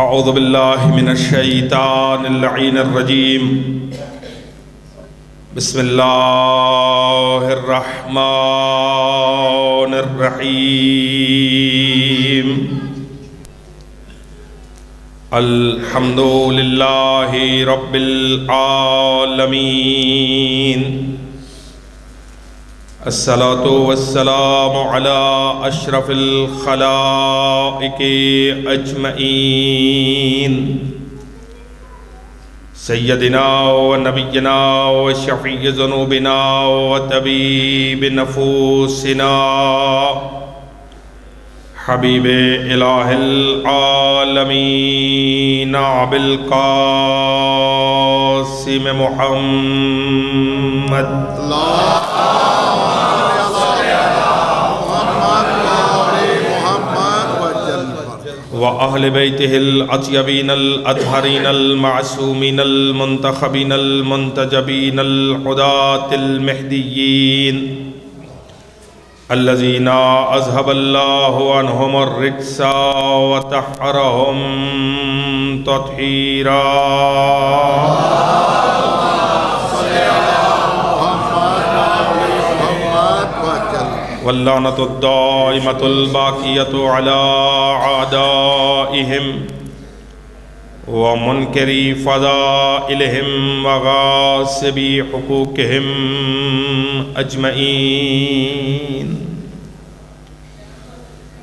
اعوذ باللہ من الشیطان اللعین الرجیم بسم اللہ الرحمن الرحیم الحمد للہ رب العالمین الصلاة والسلام على اشرف الخلائق اجمعین سیدنا و نبینا و شفیع ذنوبنا و طبیب نفوسنا حبیب الہ العالمین ابوالقاسم محمد وأهل بيته الأطيبين الأطهرين المعصومين المنتخبين المنتجبين الهداة المهديين الذين أذهب الله عنهم الرجس وطهرهم تطهيرا واللعنة الدائمة الباقية على أعدائهم ومنكري فضائلهم وغاصبي حقوقهم أجمعين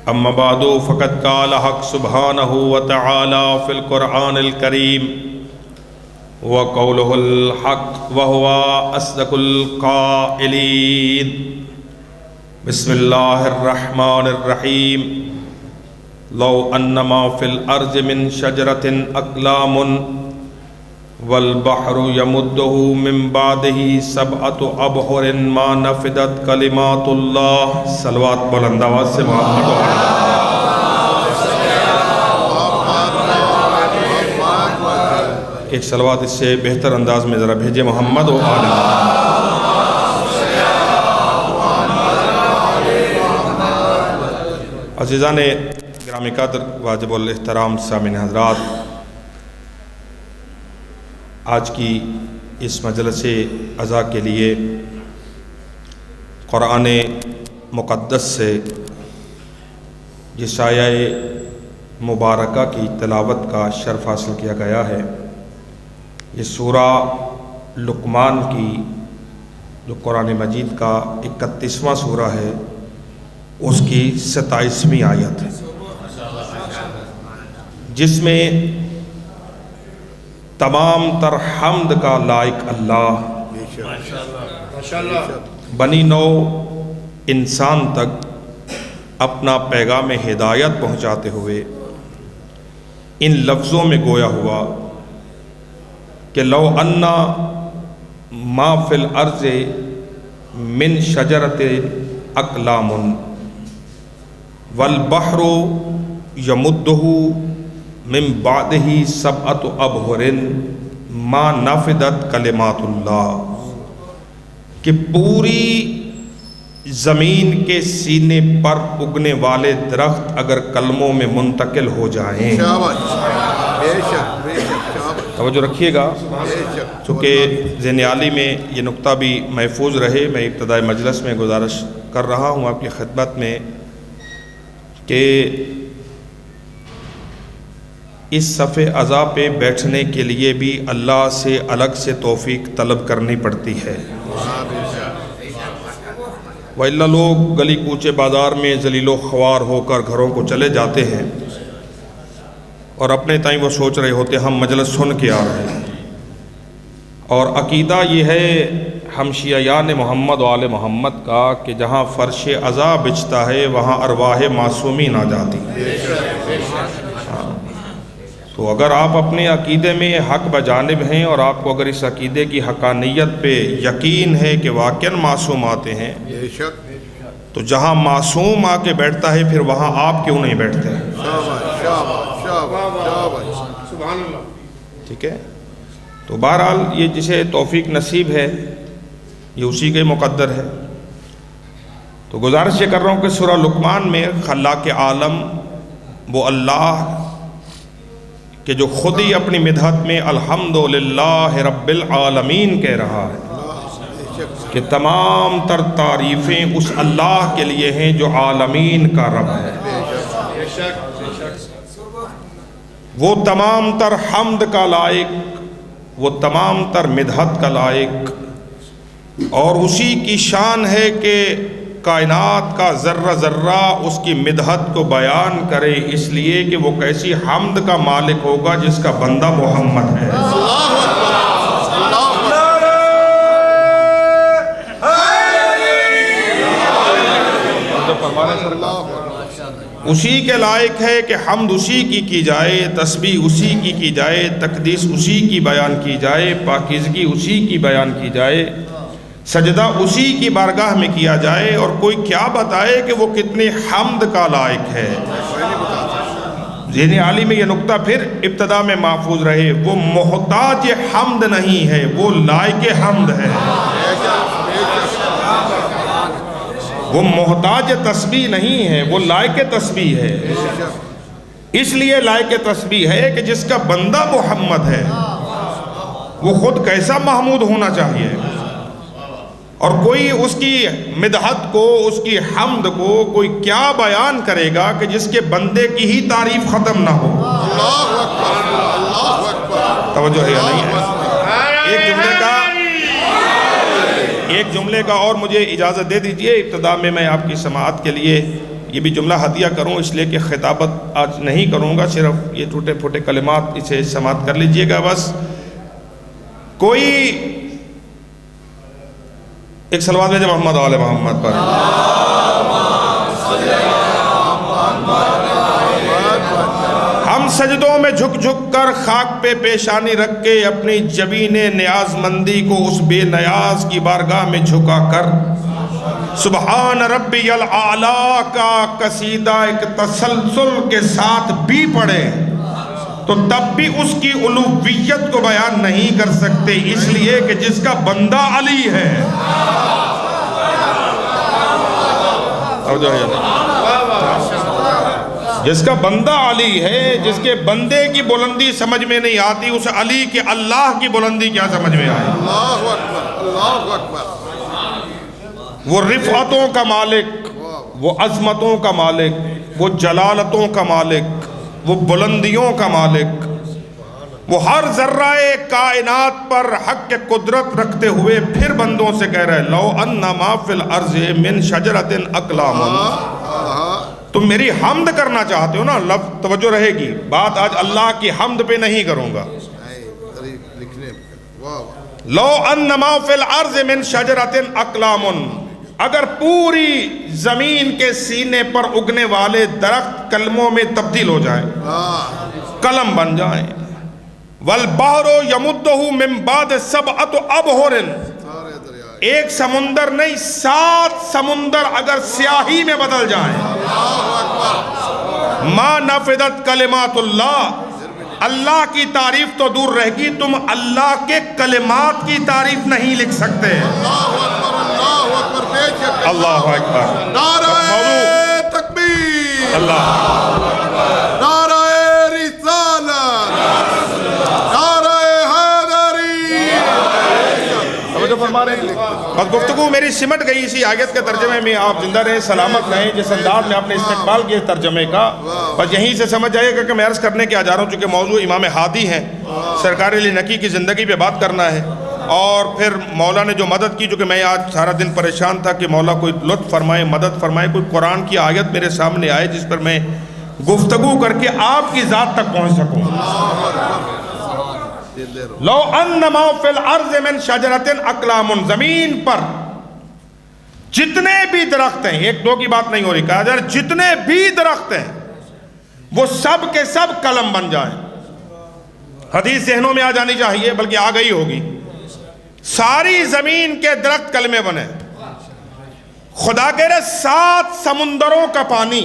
أما بعد فقد قال حق سبحانه وتعالى في القرآن الكريم وقوله الحق وهو أصدق القائلين بسم اللہ الرحمن الرحیم لو انما فی الارض من شجرۃ اقلام والبحر یمدہ من بعدہ سبعۃ ابحر ما نفدت کلمات اللہ صلوات بلند آواز سے محمد ایک صلوات اس سے بہتر انداز میں ذرا بھیجے محمد و آل عزیزان گرامی قدر واجب الاحترام سامعین حضرات، آج کی اس مجلس عزا کے لیے قرآن مقدس سے جس آیہ مبارکہ کی تلاوت کا شرف حاصل کیا گیا ہے، یہ سورہ لقمان کی جو قرآن مجید کا 31واں سورہ ہے، اس کی 27ویں آیت ہے، جس میں تمام تر حمد کا لائق اللہ بنی نوع انسان تک اپنا پیغام ہدایت پہنچاتے ہوئے ان لفظوں میں گویا ہوا کہ لو انا ما فی الارض من شجرۃ اقلام والبحر یمدہ من بعدہ سبعۃ ابحر ما نفدت کلمات اللہ، کہ پوری زمین کے سینے پر اگنے والے درخت اگر کلموں میں منتقل ہو جائیں، توجہ رکھیے گا چونکہ ذہن عالی میں یہ نقطہ بھی محفوظ رہے، میں ابتدائی مجلس میں گزارش کر رہا ہوں آپ کی خدمت میں کہ اس صف عزا پہ بیٹھنے کے لیے بھی اللہ سے الگ سے توفیق طلب کرنی پڑتی ہے، وَإِلَّا لوگ گلی کوچے بازار میں ذلیل و خوار ہو کر گھروں کو چلے جاتے ہیں اور اپنے تائیں وہ سوچ رہے ہوتے ہم مجلس سن کے آ رہے ہیں، اور عقیدہ یہ ہے ہم شیعیان محمد و آل محمد کا کہ جہاں فرش عزا بچھتا ہے وہاں ارواح معصومین آ جاتی ہیں۔ تو اگر آپ اپنے عقیدے میں حق بجانب ہیں اور آپ کو اگر اس عقیدے کی حقانیت پہ یقین ہے کہ واقعاً معصوم آتے ہیں، تو جہاں معصوم آ کے بیٹھتا ہے پھر وہاں آپ کیوں نہیں بیٹھتے ہیں؟ ٹھیک ہے، تو بہرحال یہ جسے توفیق نصیب ہے یہ اسی کے مقدر ہے۔ تو گزارش یہ کر رہا ہوں کہ سورہ لقمان میں خلاق عالم وہ اللہ کہ جو خود ہی اپنی مدحت میں الحمدللہ رب العالمین کہہ رہا ہے کہ تمام تر تعریفیں اس اللہ کے لیے ہیں جو عالمین کا رب ہے، وہ تمام تر حمد کا لائق، وہ تمام تر مدحت کا لائق، اور اسی کی شان ہے کہ کائنات کا ذرہ ذرہ اس کی مدحت کو بیان کرے، اس لیے کہ وہ کیسی حمد کا مالک ہوگا جس کا بندہ محمد ہے۔ اسی کے لائق ہے کہ حمد اسی کی جائے، تسبیح اسی کی جائے، تقدیس اسی کی بیان کی جائے، پاکیزگی اسی کی بیان کی جائے، سجدہ اسی کی بارگاہ میں کیا جائے، اور کوئی کیا بتائے کہ وہ کتنی حمد کا لائق ہے۔ ذہن عالی میں یہ نقطہ پھر ابتدا میں محفوظ رہے، وہ محتاج حمد نہیں ہے، وہ لائق حمد ہے، وہ محتاج تسبیح نہیں ہے، وہ لائق تسبیح ہے۔ اس لیے لائق تسبیح ہے کہ جس کا بندہ محمد ہے وہ خود کیسا محمود ہونا چاہیے، اور کوئی اس کی مدحت کو، اس کی حمد کو کوئی کیا بیان کرے گا کہ جس کے بندے کی ہی تعریف ختم نہ ہو۔ اللہ اکبر، اللہ اکبر، توجہ ہے یا نہیں ہے؟ ایک جملے کا اور مجھے اجازت دے دیجئے، ابتدا میں میں آپ کی سماعت کے لیے یہ بھی جملہ ہدیہ کروں، اس لیے کہ خطابت آج نہیں کروں گا، صرف یہ ٹوٹے پھوٹے کلمات اسے سماعت کر لیجئے گا بس۔ کوئی ایک صلوات بھیجے محمد آل محمد پر۔ ہم سجدوں میں جھک جھک کر خاک پہ پیشانی رکھ کے اپنی جبین نیاز مندی کو اس بے نیاز کی بارگاہ میں جھکا کر سبحان ربی الاعلیٰ کا قصیدہ ایک تسلسل کے ساتھ بھی پڑھے تو تب بھی اس کی الوہیت کو بیان نہیں کر سکتے، اس لیے کہ جس کا بندہ علی ہے۔ جس کا بندہ علی ہے، جس کے بندے کی بلندی سمجھ میں نہیں آتی، اس علی کے اللہ کی بلندی کیا سمجھ میں آئے؟ اللہ اکبر، اللہ اکبر۔ وہ رفعتوں کا مالک، وہ عظمتوں کا مالک، وہ جلالتوں کا مالک، وہ بلندیوں کا مالک، وہ ہر ذرہ کائنات پر حق کے قدرت رکھتے ہوئے پھر بندوں سے کہہ رہے لو انما فی الارض من شجرۃ اقلام۔ تم میری حمد کرنا چاہتے ہو نا، لفظ توجہ رہے گی، بات آج اللہ کی حمد پہ نہیں کروں گا۔ لو انما فی الارض من شجرۃ اقلام، اگر پوری زمین کے سینے پر اگنے والے درخت کلموں میں تبدیل ہو جائیں، قلم بن جائیں، والبحر یمدہ من بعد سبعۃ ابحر، ایک سمندر نہیں 7 سمندر اگر سیاہی میں بدل جائیں، ما نفدت کلمات اللہ، اللہ کی تعریف تو دور رہ گی، تم اللہ کے کلمات کی تعریف نہیں لکھ سکتے۔ اللہ اکبر، نعرہ تکبیر، اللہ، نعرہ رسالت، نعرہ حیدری۔ بس گفتگو میری سمٹ گئی اسی آیت کے ترجمے میں، آپ زندہ رہیں، سلامت رہیں، جس انداز میں آپ نے استقبال کیا ترجمے کا، بس یہیں سے سمجھ جائے گا کہ میں عرض کرنے کیا جا رہا ہوں، چونکہ موضوع امام ہادی ہیں، سرکار علی نقی کی زندگی پہ بات کرنا ہے، اور پھر مولا نے جو مدد کی، چونکہ میں آج سارا دن پریشان تھا کہ مولا کوئی لطف فرمائے، مدد فرمائے، کوئی قرآن کی آیت میرے سامنے آئے جس پر میں گفتگو کر کے آپ کی ذات تک پہنچ سکوں۔ لو انما فی الارض من شجرۃ اقلام، زمین پر جتنے بھی درخت ہیں، ایک دو کی بات نہیں ہو رہی، کہا جا رہا جتنے بھی درخت ہیں وہ سب کے سب قلم بن جائیں۔ حدیث ذہنوں میں آ جانی چاہیے، بلکہ آ گئی ہوگی، ساری زمین کے درخت کلمے بنے، خدا کہہ رہے 7 سمندروں کا پانی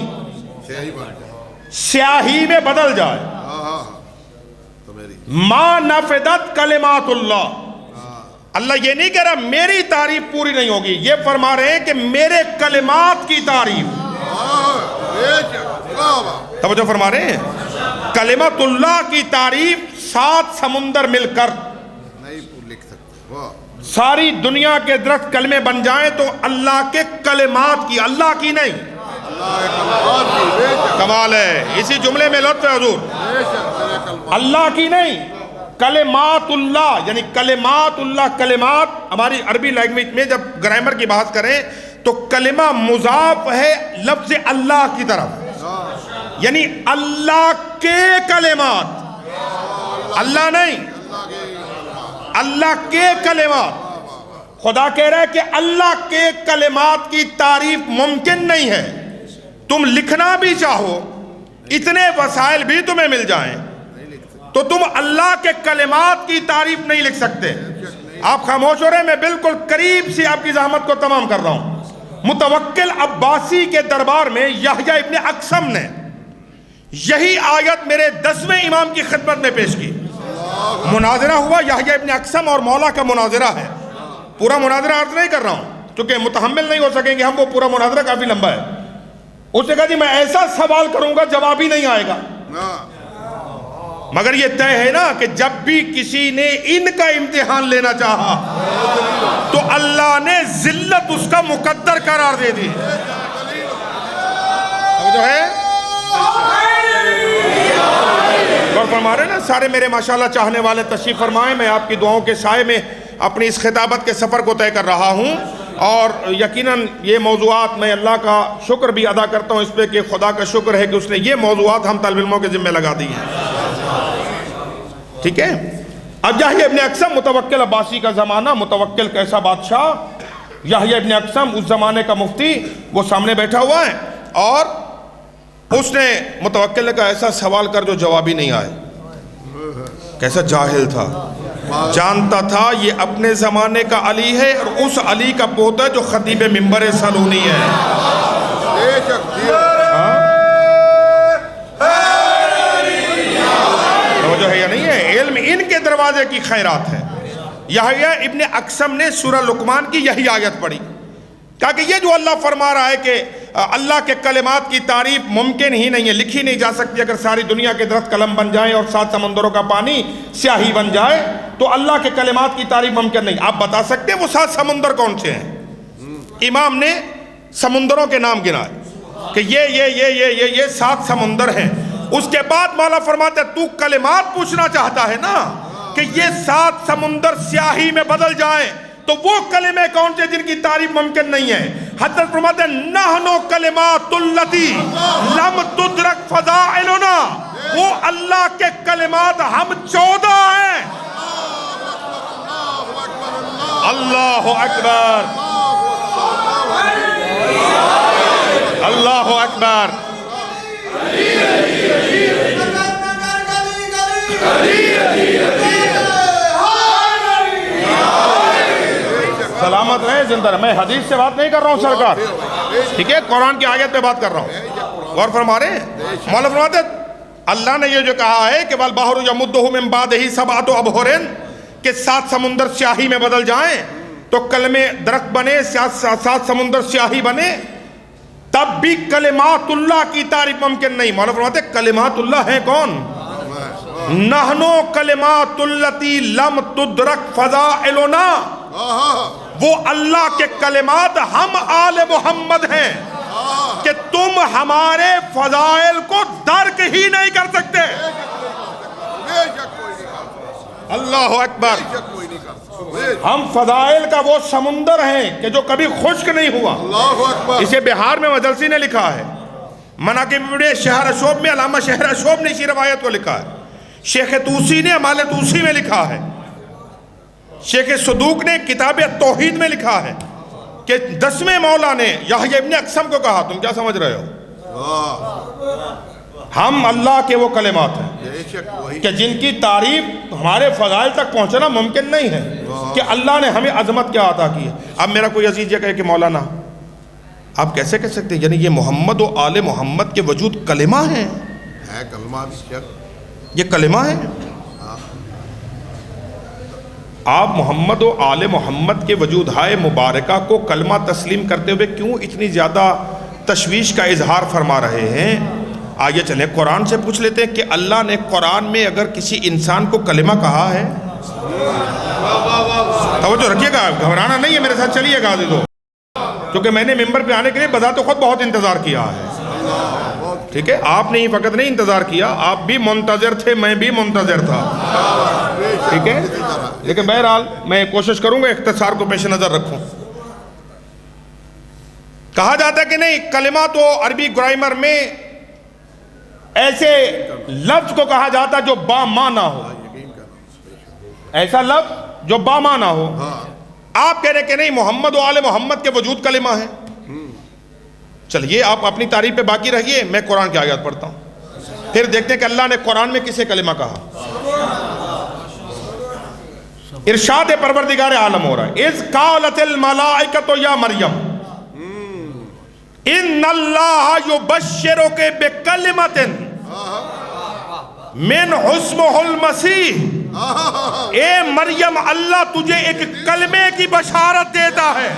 سیاہی میں بدل جائے، ما نفدت کلمات اللہ، اللہ یہ نہیں کہہ رہا میری تعریف پوری نہیں ہوگی، یہ فرما رہے ہیں کہ میرے کلمات کی تعریف توجہ فرما رہے ہیں؟ کلمت اللہ کی تعریف 7 سمندر مل کر نہیں لکھ سکتے. ساری دنیا کے درخت کلمے بن جائیں تو اللہ کے کلمات کی، اللہ کی نہیں. کمال ہے، اسی جملے میں لطف ہے حضور. اللہ کی نہیں، کلمات اللہ، یعنی کلمات اللہ. کلمات ہماری عربی لینگویج میں جب گرامر کی بحث کریں تو کلمہ مضاف ہے لفظ اللہ کی طرف، یعنی اللہ کے کلمات، اللہ نہیں، اللہ کے کلمات. خدا کہہ رہا ہے کہ اللہ کے کلمات کی تعریف ممکن نہیں ہے. تم لکھنا بھی چاہو، اتنے وسائل بھی تمہیں مل جائیں تو تم اللہ کے کلمات کی تعریف نہیں لکھ سکتے. آپ خاموش ہو رہے ہیں، میں بالکل قریب سے آپ کی زحمت کو تمام کر رہا ہوں. متوکل عباسی کے دربار میں یحییٰ ابن اقسم نے یہی آیت میرے 10ویں امام کی خدمت میں پیش کی. مناظرہ ہوا، یحییٰ ابن اقسم اور مولا کا مناظرہ ہے. پورا مناظرہ عرض نہیں کر رہا ہوں کیونکہ متحمل نہیں ہو سکیں گے ہم، وہ پورا مناظرہ کافی لمبا ہے. اس نے کہا جی میں ایسا سوال کروں گا جواب ہی نہیں آئے گا. مگر یہ طے ہے نا کہ جب بھی کسی نے ان کا امتحان لینا چاہا تو اللہ نے ذلت اس کا مقدر قرار دے دی. جو ہے غور فرما رہے نا سارے میرے ماشاءاللہ چاہنے والے تشریف فرمائیں. میں آپ کی دعاؤں کے سائے میں اپنی اس خطابت کے سفر کو طے کر رہا ہوں، اور یقیناً یہ موضوعات میں اللہ کا شکر بھی ادا کرتا ہوں اس پہ کہ خدا کا شکر ہے کہ اس نے یہ موضوعات ہم طالب علموں کے ذمہ لگا دی ہیں. ٹھیک ہے. اب یحییٰ ابن اقسم، متوکل عباسی کا زمانہ، متوکل کیسا بادشاہ، یحییٰ ابن اقسم اس زمانے کا مفتی، وہ سامنے بیٹھا ہوا ہے اور اس نے متوکل کا ایسا سوال کر جو جواب ہی نہیں آئے. کیسا جاہل تھا، جانتا تھا یہ اپنے زمانے کا علی ہے اور اس علی کا پوتا جو خطیب منبر سلونی ہے. جو ہے یا نہیں ہے، علم ان کے دروازے کی خیرات ہے. یحییٰ ابن اقسم نے سورہ لقمان کی یہی آیت پڑھی، کہا کہ یہ جو اللہ فرما رہا ہے کہ اللہ کے کلمات کی تعریف ممکن ہی نہیں ہے، لکھی نہیں جا سکتی. اگر ساری دنیا کے درخت قلم بن جائیں اور 7 سمندروں کا پانی سیاہی بن جائے تو اللہ کے کلمات کی تعریف ممکن نہیں. آپ بتا سکتے ہیں وہ 7 سمندر کون سے ہیں؟ امام نے سمندروں کے نام گنائے کہ یہ 7 سمندر ہیں. اس کے بعد مولا فرماتے تو کلمات پوچھنا چاہتا ہے نا کہ یہ 7 سمندر سیاہی میں بدل جائیں تو وہ کلمے کون سے جن کی تعریف ممکن نہیں ہے؟ حضرت فرماتے نحنو کلمات اللتی لم تدرک فضائلنا، وہ اللہ کے کلمات ہم 14 ہیں. اللہ اکبر، اللہ اکبر. سلامت رہے، زندہ رہے. میں حدیث سے بات نہیں کر رہا ہوں سرکار، ٹھیک ہے، قرآن کی آیت پہ بات کر رہا ہوں. غور فرما رہے ہیں؟ مولا فرماتے اللہ نے یہ جو کہا ہے کہ والبحر یمدہ من بعدہ سبعۃ ابحر، کہ 7 سمندر سیاہی میں بدل جائیں تو کلمے درخت بنے، 7 سمندر سیاہی بنے، تب بھی کلمات اللہ کی تعریف ممکن نہیں. مولا فرماتے کلمات اللہ ہیں کون؟ نحنو کلمات اللتی لم تدرک فضائلنا، وہ اللہ کے کلمات ہم آل محمد ہیں کہ تم ہمارے فضائل کو درک ہی نہیں کر سکتے. اللہ اکبر. ہم فضائل کا وہ سمندر ہیں کہ جو کبھی خشک نہیں ہوا. اسے بہار میں مجلسی نے لکھا ہے، مناقب شہر اشوب میں علامہ شہر اشوب نے اسی روایت کو لکھا ہے، شیخ توسی نے امال توسی میں لکھا ہے، شیخ صدوق نے کتاب توحید میں لکھا ہے کہ 10ویں مولا نے یحییٰ ابن اقسم کو کہا تم کیا سمجھ رہے ہو؟ ہم اللہ کے وہ کلمات ہیں کہ جن کی تعریف ہمارے فضائل تک پہنچنا ممکن نہیں ہے کہ اللہ نے ہمیں عظمت کیا عطا کی ہے. اب میرا کوئی عزیز یہ کہے کہ مولانا آپ کیسے کہہ سکتے ہیں، یعنی یہ محمد و آل محمد کے وجود کلمہ ہیں؟ یہ کلمہ ہے. آپ محمد و آل محمد کے وجود ہائے مبارکہ کو کلمہ تسلیم کرتے ہوئے کیوں اتنی زیادہ تشویش کا اظہار فرما رہے ہیں. آگے چلیں قرآن سے پوچھ لیتے ہیں کہ اللہ نے قرآن میں اگر کسی انسان کو کلمہ کہا ہے؟ توجہ رکھیے گا، گھبرانا نہیں ہے، میرے ساتھ چلیے گا عزیزو، کیونکہ میں نے ممبر پہ آنے کے لیے بذات خود بہت انتظار کیا ہے. ٹھیک ہے، آپ نے ہی فقط نہیں انتظار کیا، آپ بھی منتظر تھے، میں بھی منتظر تھا. ٹھیک ہے، لیکن بہرحال میں کوشش کروں گا اختصار کو پیش نظر رکھوں. کہا جاتا ہے کہ نہیں، کلمہ تو عربی گرامر میں ایسے لفظ کو کہا جاتا جو بامعنی ہو، ایسا لفظ جو بامعنی ہو. آپ کہہ رہے کہ نہیں، محمد و آل محمد کے وجود کلمہ ہے. چلیے آپ اپنی تعریف پہ باقی رہیے، میں قرآن کی آیات پڑھتا ہوں، پھر دیکھتے ہیں کہ اللہ نے قرآن میں کسے کلمہ کہا. ارشاد پروردگار عالم ہو رہا ہے، اذ قالت الملائکۃ یا مریم ان اللہ یبشرک بکلمۃ من اسمہ المسیح. اے مریم، اللہ تجھے ایک کلمے کی بشارت دیتا ہے.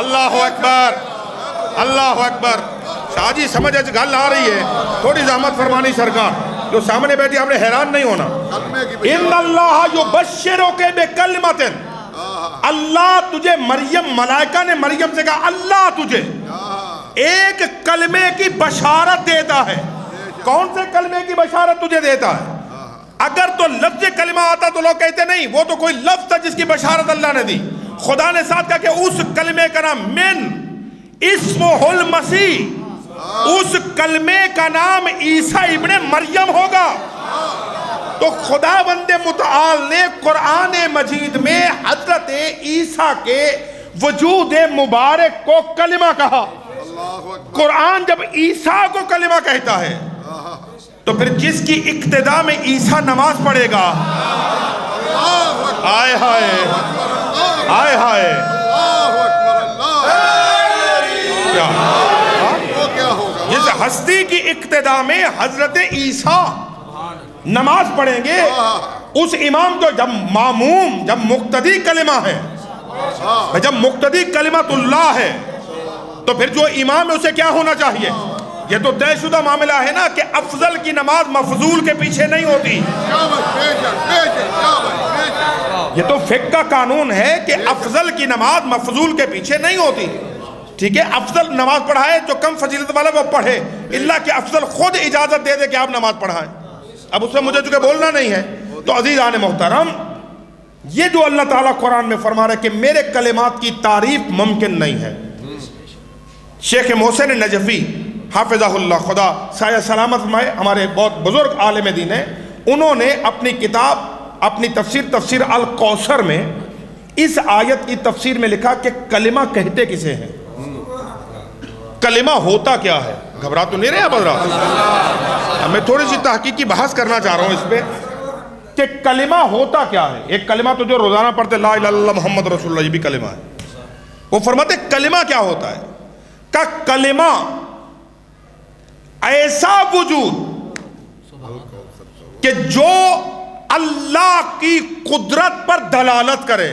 اللہ اکبر، اللہ اکبر. شاہ جی سمجھ گل آ رہی ہے، تھوڑی زحمت فرمانی سرکار، جو سامنے بیٹھی آپ نے حیران نہیں ہونا. ان اللہ یبشرک بکلمۃ، اللہ تجھے، مریم، ملائکہ نے مریم سے کہا اللہ تجھے ایک کلمے کی بشارت دیتا ہے. کون سے کلمے کی بشارت تجھے دیتا ہے؟ اگر تو لفظ کلمہ آتا تو لوگ کہتے نہیں، وہ تو کوئی لفظ تھا جس کی بشارت اللہ نے دی. خدا نے ساتھ کہا کہ اس کلمے کا نام من اسمہ المسیح، اس کلمے کا نام عیسیٰ ابن مریم ہوگا. تو خداوند متعال نے قرآن مجید میں حضرت عیسیٰ کے وجود مبارک کو کلمہ کہا. قرآن جب عیسیٰ کو کلمہ کہتا ہے تو پھر جس کی اقتداء میں عیسیٰ نماز پڑھے گا، آئے ہائے آئے ہائے، جس ہستی کی اقتداء میں حضرت عیسیٰ نماز پڑھیں گے، اس امام کو جب معموم، جب مقتدی کلمہ ہے، جب مقتدی کلمت اللہ ہے، تو پھر جو امام ہے اسے کیا ہونا چاہیے؟ یہ تو طے شدہ معاملہ ہے نا کہ افضل کی نماز مفضول کے پیچھے نہیں ہوتی. یہ تو فقہ کا قانون ہے کہ افضل کی نماز مفضول کے پیچھے نہیں ہوتی. ٹھیک ہے، افضل نماز پڑھائے، جو کم فضیلت والا وہ پڑھے، اللہ کہ افضل خود اجازت دے دے کہ آپ نماز پڑھائیں. اب اس میں مجھے چونکہ بولنا نہیں ہے تو عزیزان محترم، یہ جو اللہ تعالیٰ قرآن میں فرما رہا ہے کہ میرے کلمات کی تعریف ممکن نہیں ہے. شیخ محسن نجفی حافظہ اللہ، خدا سایہ سلامت فرمائے، ہمارے بہت بزرگ عالم دین ہیں، انہوں نے اپنی کتاب، اپنی تفسیر الکوثر میں اس آیت کی تفسیر میں لکھا کہ کلمہ کہتے کسے ہیں، کلمہ ہوتا کیا ہے. گھبرا تو نہیں رہے اب حضرات؟ میں تھوڑی سی تحقیقی بحث کرنا چاہ رہا ہوں اس پہ کہ کلمہ ہوتا کیا ہے. ایک کلمہ تو جو روزانہ پڑھتے لا الہ الا اللہ محمد رسول اللہ، یہ بھی کلمہ ہے. وہ فرماتے کلمہ کیا ہوتا ہے؟ کہ کلمہ ایسا وجود کہ جو اللہ کی قدرت پر دلالت کرے.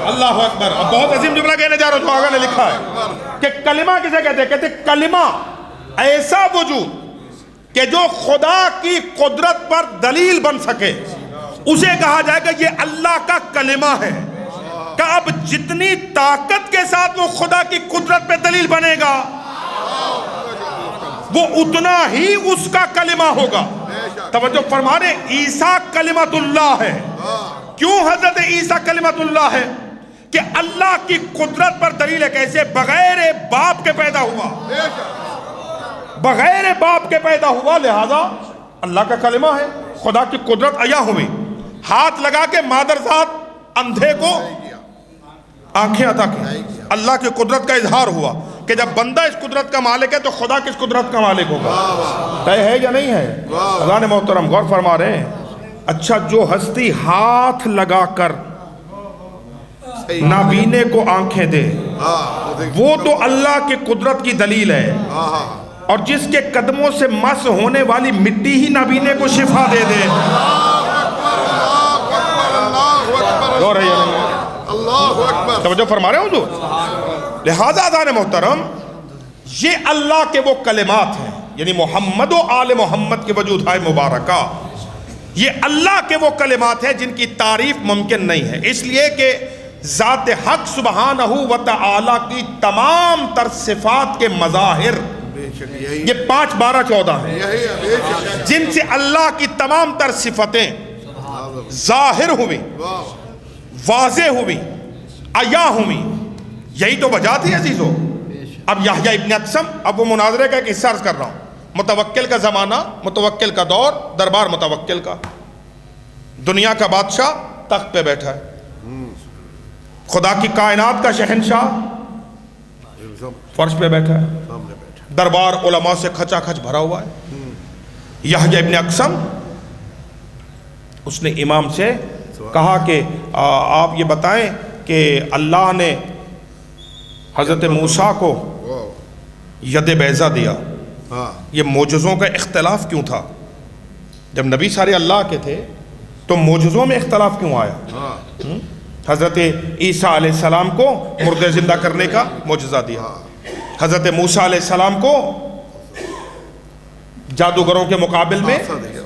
اللہ اکبر. اب بہت عظیم جملہ کہنے جا رہا ہوں جو آگا نے لکھا ہے کہ کلمہ کسے کہتے ہیں؟ کہتے ہیں کلمہ ایسا وجود کہ جو خدا کی قدرت پر دلیل بن سکے، اسے کہا جائے گا یہ اللہ کا کلمہ ہے. کہ اب جتنی طاقت کے ساتھ وہ خدا کی قدرت پہ دلیل بنے گا، وہ اتنا ہی اس کا کلمہ ہوگا. توجہ فرما رہے، عیسیٰ کلمت اللہ ہے. کیوں حضرت عیسیٰ کلمت اللہ ہے؟ کہ اللہ کی قدرت پر دلیل ہے. کیسے؟ بغیر باپ کے پیدا ہوا، بغیر باپ کے پیدا ہوا، لہذا اللہ کا کلمہ ہے. خدا کی قدرت عیا ہوئی، ہاتھ لگا کے مادر ذات اندھے کو آنکھیں عطا کی. اللہ کی قدرت کا اظہار ہوا کہ جب بندہ اس قدرت کا مالک ہے تو خدا کس قدرت کا مالک ہوگا؟ طے ہے یا نہیں ہے؟ حضرات محترم غور فرما رہے ہیں. اچھا، جو ہستی ہاتھ لگا کر نابینے کو آنکھیں دے، وہ تو اللہ کی قدرت کی دلیل ہے. اور جس کے قدموں سے مس ہونے والی مٹی ہی نابینے کو شفا دے دے. اللہ اکبر. توجہ فرما رہے ہو حضور. لہذا اذان محترم یہ اللہ کے وہ کلمات ہیں، یعنی محمد و آل محمد کے وجود ہے مبارکہ، یہ اللہ کے وہ کلمات ہیں جن کی تعریف ممکن نہیں ہے، اس لیے کہ ذات حق سبحانہ و تعالی کی تمام تر صفات کے مظاہر بے شک یہی یہ 5 12 14 ہیں یہی ہے بے شک. جن سے اللہ کی تمام تر صفتیں ظاہر ہوئی، واہ واضح ہوئی، عیاں ہوئی. یہی تو وجہ تھی عزیزو. اب یحییٰ ابن اقسم، اب وہ مناظرے کا ایک حصہ عرض کر رہا ہوں. متوکل کا زمانہ، متوکل کا دور، دربار متوکل کا، دنیا کا بادشاہ تخت پہ بیٹھا ہے، خدا کی کائنات کا شہنشاہ فرش پہ بیٹھا ہے، سامنے بیٹھا. دربار علماء سے کھچا کھچ بھرا ہوا ہے. یحییٰ ابن اقسم اس نے امام سے کہا کہ آپ یہ بتائیں کہ اللہ نے حضرت موسیٰ کو واہ ید بیضا دیا، ہاں یہ معجزوں کا اختلاف کیوں تھا؟ جب نبی سارے اللہ کے تھے تو معجزوں میں اختلاف کیوں آیا؟ ہاں حضرت عیسیٰ علیہ السلام کو مردے زندہ کرنے کا معجزہ دیا، حضرت موسیٰ علیہ السلام کو جادوگروں کے مقابل میں ایسا دیا.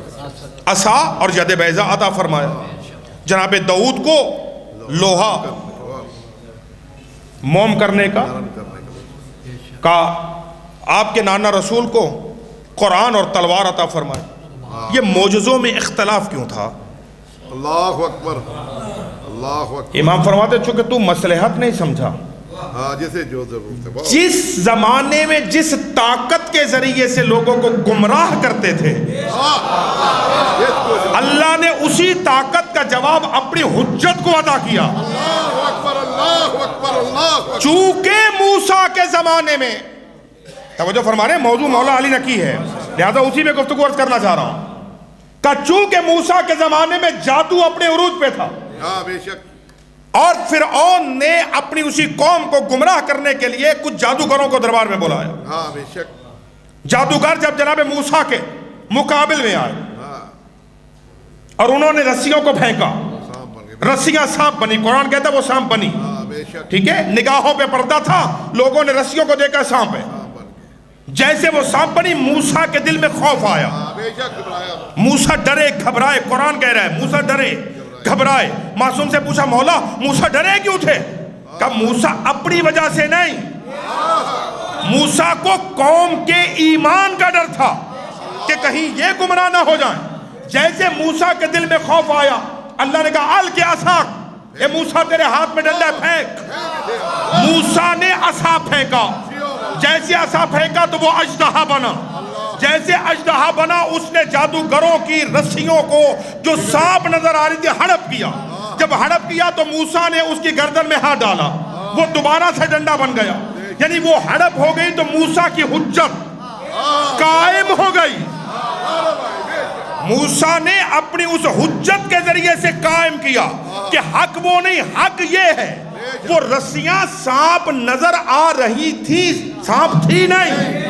عصا اور ید بیضا عطا فرمایا، جناب داؤد کو لوہا موم کرنے کا آپ کے نانا رسول کو قرآن اور تلوار عطا فرمایا. یہ معجزوں میں اختلاف کیوں تھا؟ اللہ اکبر اللہ اکبر. امام فرماتے چونکہ تو مصلحت نہیں سمجھا. ہاں جسے جو ضرورت ہے. واہ جس زمانے میں جس طاقت کے ذریعے سے لوگوں کو گمراہ کرتے تھے، اللہ نے اسی طاقت کا جواب اپنی حجت کو ادا کیا. اللہ اکبر اللہ اکبر اللہ اکبر. چونکہ موسیٰ کے زمانے میں، توجہ فرما رہے ہیں، موضوع مولا علی نے کی ہے لہذا اسی میں گفتگو عرض کرنا چاہ رہا ہوں کہ چونکہ موسیٰ کے زمانے میں جادو اپنے عروج پہ تھا ہاں بے شک. اور فرعون نے اپنی اسی قوم کو گمراہ کرنے کے لیے کچھ جادوگروں کو دربار میں بلایا. ہاں بے شک. جادوگر جب جناب موسیٰ کے مقابل میں آئے ہاں اور انہوں نے رسیوں کو پھینکا، سانپ بن گئے. رسیاں سانپ بنی، قرآن کہتا ہے وہ سانپ بنی. ہاں بے شک. ٹھیک ہے، نگاہوں پہ پردہ تھا، لوگوں نے رسیوں کو دیکھا سانپ ہے. سانپ بن گئے. جیسے وہ سانپ بنی، موسیٰ کے دل میں خوف آیا، ہاں بے شک. گھبرایا. موسیٰ ڈرے گھبرائے. قرآن کہہ رہا ہے موسیٰ ڈرے گھبرائے. معصوم سے پوچھا مولا موسیٰ ڈرے کیوں تھے؟ کہا موسیٰ اپنی وجہ سے نہیں، موسیٰ کو قوم کے ایمان کا ڈر تھا کہ کہیں یہ گمراہ نہ ہو جائیں. جیسے موسیٰ کے دل میں خوف آیا، اللہ نے کہا القِ عصاک، اے موسیٰ تیرے ہاتھ میں ڈنڈا پھینک. موسیٰ نے عصا پھینکا، جیسے عصا پھینکا تو وہ اژدہا بنا. جیسے اژدہا بنا اس نے جادوگروں کی رسیوں کو جو سانپ نظر آ رہی تھی ہڑپ کیا. جب ہڑپ کیا تو موسیٰ نے اس کی گردن میں ہاتھ ڈالا، وہ دوبارہ سے ڈنڈا بن گیا. یعنی وہ ہڑپ ہو گئی تو موسیٰ کی حجت قائم ہو گئی. موسیٰ نے اپنی اس حجت کے ذریعے سے قائم کیا کہ حق وہ نہیں، حق یہ ہے. وہ رسیاں سانپ نظر آ رہی تھی، سانپ تھی نہیں،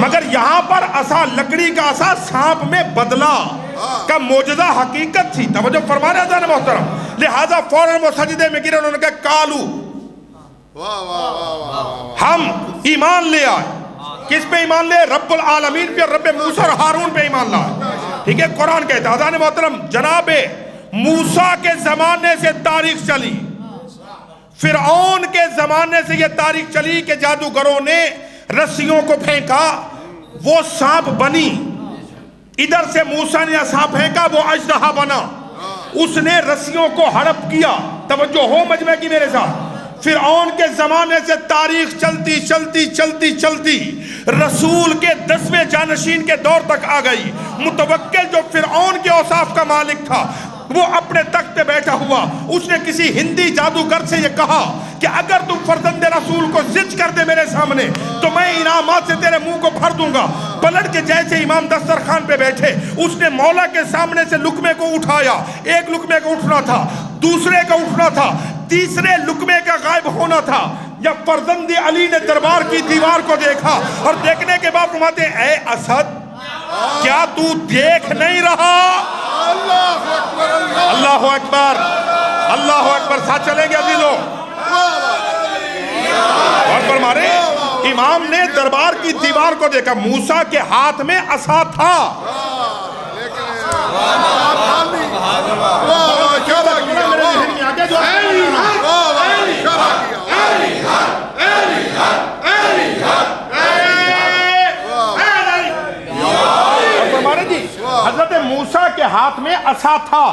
مگر یہاں پر عصا، لکڑی کا عصا سانپ میں بدلا کا معجزہ حقیقت تھی. توجہ فرما رہے ہیں محترم. لہذا فوراً وہ سجدے میں گرے، انہوں نے کہا کالو، واہ واہ واہ واہ. ہم ایمان لے آئے. کس پہ ایمان لے؟ رب العالمین پہ، رب موسیٰ اور ہارون پہ ایمان لائے. ٹھیک ہے، قرآن کہتا ہے حضرت محترم جناب موسیٰ کے زمانے سے تاریخ چلی، فرعون کے زمانے سے یہ تاریخ چلی کہ جادوگروں نے رسیوں کو پھینکا، وہ سانپ بنی. ادھر سے موسیٰ نے عصا پھینکا، وہ اژدہا بنا. اس نے رسیوں کو ہڑپ کیا. توجہ ہو مجمع کی میرے ساتھ. فرعون کے زمانے سے تاریخ چلتی چلتی چلتی چلتی رسول کے 10ویں جانشین کے دور تک آ گئی. متوکل جو فرعون کے اوصاف کا مالک تھا، وہ اپنے تخت پہ بیٹھا ہوا، اس نے کسی ہندی جادوگر سے یہ کہا کہ اگر تم فرزند رسول کو زج کر دے میرے سامنے تو میں انعامات سے تیرے منہ کو بھر دوں گا. پلٹ کے جیسے امام دسترخوان پہ بیٹھے، اس نے مولا کے سامنے سے لقمے کو اٹھایا. ایک لقمے کا اٹھنا تھا، دوسرے کا اٹھنا تھا، تیسرے لقمے کا غائب ہونا تھا. جب فرزند علی نے دربار کی دیوار کو دیکھا اور دیکھنے کے بعد فرماتے ہیں اے اسد، کیا تو دیکھ نہیں رہا؟ اللہ اکبر، اللہ اکبر، ساتھ چلیں گے عزیزوں؟ اور فرمارے امام نے دربار کی دیوار کو دیکھا، موسیٰ کے ہاتھ میں عصا تھا، حضرت موسیٰ کے ہاتھ میں عصا تھا،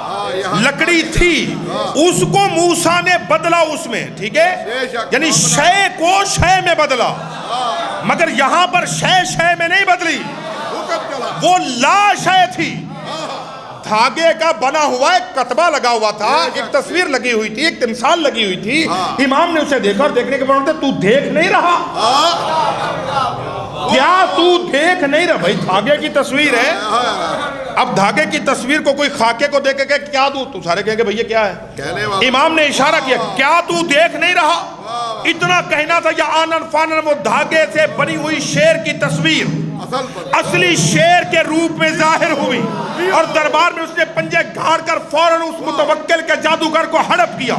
لکڑی تھی، اس کو موسیٰ نے بدلا اس میں، ٹھیک ہے، یعنی شے کو شے میں بدلا، مگر یہاں پر شے میں نہیں بدلی، وہ لا شے تھی، دھاگے کا بنا ہوا ایک کتبہ لگا ہوا تھا، ایک تصویر لگی ہوئی تھی، ایک تمثال لگی ہوئی تھی، امام نے اسے دیکھا اور دیکھنے کے بعد تو دیکھ نہیں رہا؟ کیا تو دیکھ نہیں رہا؟ بھائی دھاگے کی تصویر ہے، اب دھاگے کی تصویر کو کوئی خاکے کو دیکھ کے کیا دوں، تو سارے کہیں گے بھئی یہ کیا ہے؟ امام نے اشارہ کیا، کیا تو دیکھ نہیں رہا؟ اتنا کہنا تھا، یا آنن فانن، وہ دھاگے سے بنی ہوئی شیر کی تصویر اصلی شیر کے روپ میں ظاہر ہوئی، اور دربار میں اس نے پنجے گھاڑ کر فوراً اس متوکل کے جادوگر کو ہڑپ کیا،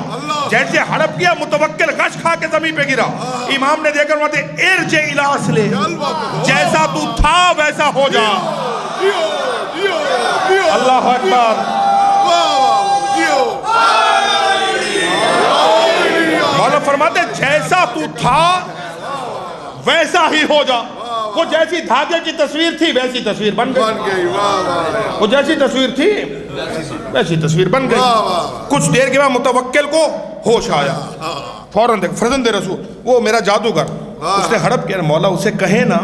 جیسے ہڑپ کیا متوکل غش کھا کے زمین پہ گرا، امام نے دیکھا فرماتے ارجع الی اصلہ، جیسا تو تھا ویسا ہو جا۔ اللہ اکبر، مولا فرماتے جیسا تو تھا ویسا ہی ہو جا، وہ جیسی دھاگے کی تصویر تھی ویسی تصویر بن گئی، وہ جیسی تصویر تھی ویسی تصویر بن گئی۔ کچھ دیر کے بعد متوکل کو ہوش آیا، فوراً دیکھ فرزند رسول، وہ میرا جادوگر، اس نے ہڑپ کیا، مولا اسے کہے نا،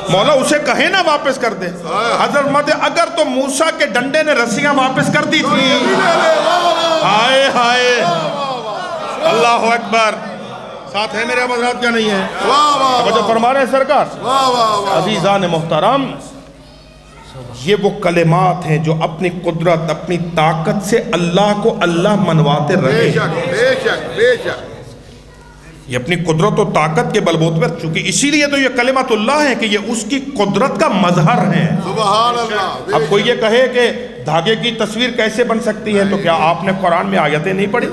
مولا اسے کہے نا واپس کر دے۔ حضرت فرماتے اگر تو موسیٰ کے ڈنڈے نے رسیاں واپس کر دی تھی، ہائے ہائے، اللہ اکبر، ساتھ ہے میرے حضرات کیا نہیں ہے؟ توجہ فرما رہے ہیں سرکار؟ عزیزان محترم، یہ وہ کلمات ہیں جو اپنی قدرت اپنی طاقت سے اللہ کو اللہ منواتے رہے، بے شک یہ اپنی قدرت و طاقت کے بلبوتے پر، چونکہ اسی لیے تو یہ کلمات اللہ ہے کہ یہ اس کی قدرت کا مظہر ہے۔ سبحان اللہ۔ اب کوئی یہ کہے کہ دھاگے کی تصویر کیسے بن سکتی ہے، تو کیا آپ نے قرآن میں آیتیں نہیں پڑھی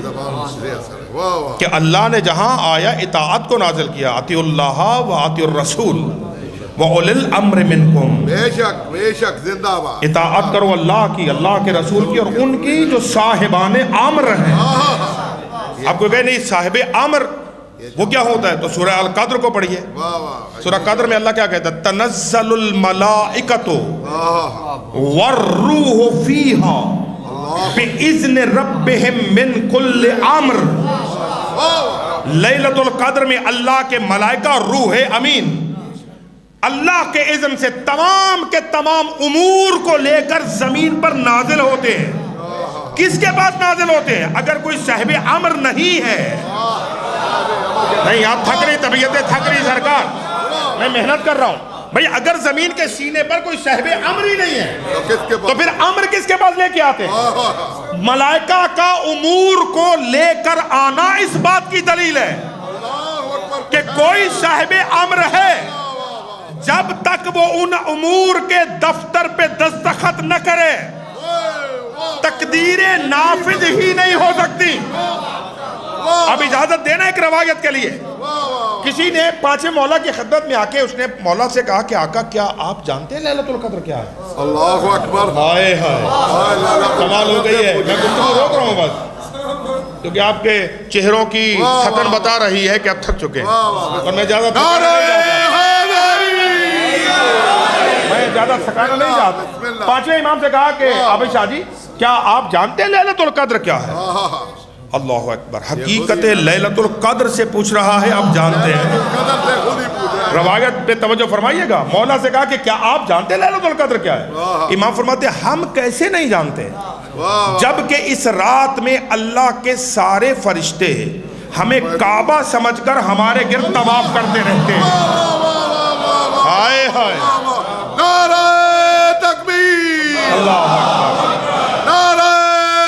کہ اللہ نے جہاں آیا اطاعت کو نازل کیا، اطیعوا اللہ و اطیعوا الرسول وَأُولِي الْأَمْرِ مِنْكُمْ، بے شک زندہ باد، اطاعت کرو اللہ کی، اللہ کے رسول کی، اور ان کی جو صاحبان امر ہیں۔ آپ کو کہے نہیں صاحب امر وہ کیا ہوتا ہے، تو سورہ القدر کو پڑھیے، سورہ قدر میں اللہ کیا کہتا ہے، تنزل الملائکۃ والروح فیہا بِإِذْنِ رَبِّهِمْ مِنْ كُلِّ امر۔ لیلۃ القدر میں اللہ کے ملائکہ اور روح امین اللہ کے اذن سے تمام کے تمام امور کو لے کر زمین پر نازل ہوتے ہیں۔ کس کے پاس نازل ہوتے ہیں؟ اگر کوئی صاحب امر نہیں ہے، نہیں آپ تھک رہی، طبیعتیں تھک رہی سرکار، میں محنت کر رہا ہوں بھئی، اگر زمین کے سینے پر کوئی صاحب امر ہی نہیں ہے تو پھر امر کس کے پاس لے کے آتے ہیں؟ ملائکہ کا امور کو لے کر آنا اس بات کی دلیل ہے کہ کوئی صاحب امر ہے، جب تک وہ ان امور کے دفتر پہ دستخط نہ کرے تقدیر نافذ ہی نہیں ہو سکتی۔ اب اجازت دینا ایک روایت کے لیے، کسی نے پانچویں مولا کی خدمت میں آ کے اس نے مولا سے کہا کہ آقا کیا آپ جانتے ہیں لیلۃ القدر کیا ہے؟ اللہ اکبر، ہائے ہائے، کمال ہو گئی ہے۔ میں گفتگو روک رہا ہوں بس کیونکہ آپ کے چہروں کی تھکن بتا رہی ہے کہ آپ تھک چکے ہیں، اور میں زیادہ تھکانا نہیں چاہتا۔ پانچویں امام سے کہا کہ عابد شاہ جی کیا آپ جانتے ہیں لیلۃ القدر کیا ہے؟ اللہ اکبر، حقیقت لیلۃ القدر سے پوچھ رہا ہے، آپ جانتے ہیں؟ روایت پہ توجہ فرمائیے گا، مولا سے کہا کہ کیا آپ جانتے ہیں لیلۃ القدر کیا ہے؟ امام فرماتے ہیں ہم کیسے نہیں جانتے، جبکہ اس رات میں اللہ کے سارے فرشتے ہمیں کعبہ سمجھ کر ہمارے گرد طواف کرتے رہتے ہیں۔ ہائے ہائے، نعرہ تکبیر، اللہ اکبر، نعرہ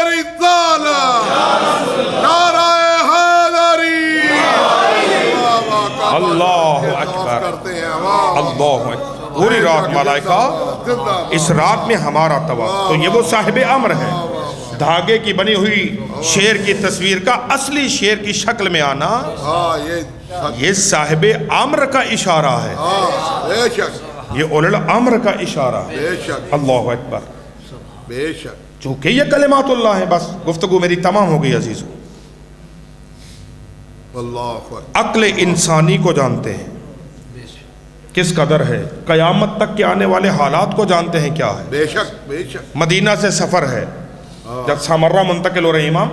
رسالہ، نعرہ حیدری، اللہ اکبر، اللہ اکبر۔ پوری رات ملائکہ اس رات میں ہمارا طواف، تو یہ وہ صاحب امر ہے دھاگے کی بنی ہوئی شیر کی تصویر کا اصلی شیر کی شکل میں آنا، ہاں یہ صاحب امر کا اشارہ ہے، بے شک یہ اولل امر کا اشارہ ہے۔ بے شک اللہ اکبر۔ بے شک چونکہ یہ کلمات اللہ ہیں۔ بس گفتگو میری تمام ہو گئی عزیزو۔ اللہ اکبر۔ عقل انسانی کو جانتے ہیں کس قدر ہے، قیامت تک کے آنے والے حالات کو جانتے ہیں کیا ہے۔ بے شک بے شک مدینہ سے سفر ہے، جب سامرہ منتقل ہو رہے ہیں امام،